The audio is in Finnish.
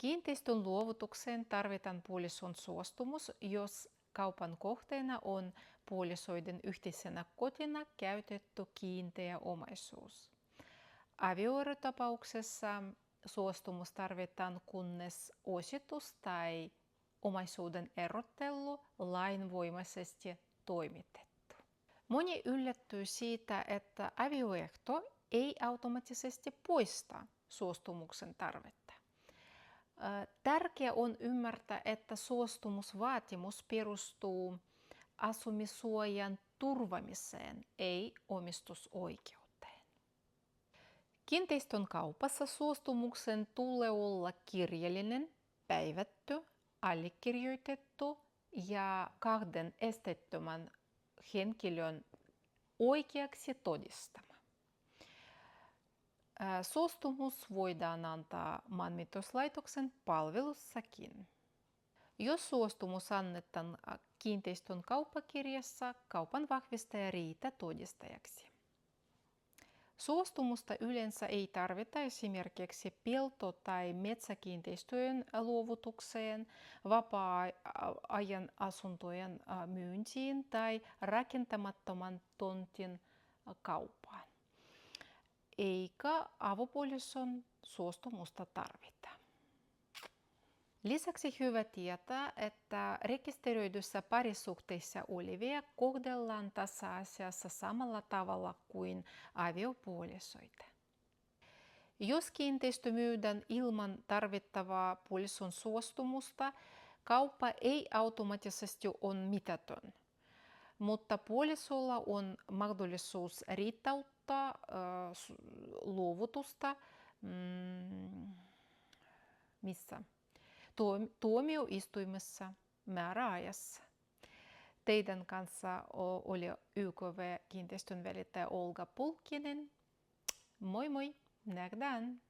Kiinteistön luovutukseen tarvitaan puolison suostumus, jos kaupan kohteena on puolisoiden yhteisenä kotina käytetty kiinteä omaisuus. Avioerotapauksessa suostumus tarvitaan, kunnes ositus tai omaisuuden erottelu lainvoimaisesti toimitettu. Moni yllättyy siitä, että avioehto ei automaattisesti poista suostumuksen tarvetta. Tärkeää on ymmärtää, että suostumusvaatimus perustuu asumissuojan turvaamiseen, ei omistusoikeuteen. Kiinteistön kaupassa suostumuksen tulee olla kirjallinen, päivätty, allekirjoitettu ja kahden esteettömän henkilön oikeaksi todistama. Suostumus voidaan antaa maanmittauslaitoksen palvelussakin. Jos suostumus annetaan kiinteistön kauppakirjassa, kaupan vahvistaja riittää todistajaksi. Suostumusta yleensä ei tarvita esimerkiksi pelto- tai metsäkiinteistöjen luovutukseen, vapaa-ajan asuntojen myyntiin tai rakentamattoman tontin kauppaan. Eikä avopuolison suostumusta tarvita. Lisäksi hyvä tietää, että rekisteröidyssä parisuhteissa olevia kohdellaan tässä asiassa samalla tavalla kuin aviopuolisoita. Jos kiinteistö myydään ilman tarvittavaa puolison suostumusta, kauppa ei automaattisesti ole mitätön, mutta puolisolla on mahdollisuus riitauttaa luovutusta tuomioistuimessa määräajassa. Teidän kanssa oli YKV-kiinteistön välittäjä Olga Pulkkinen. Moi moi, nähdään!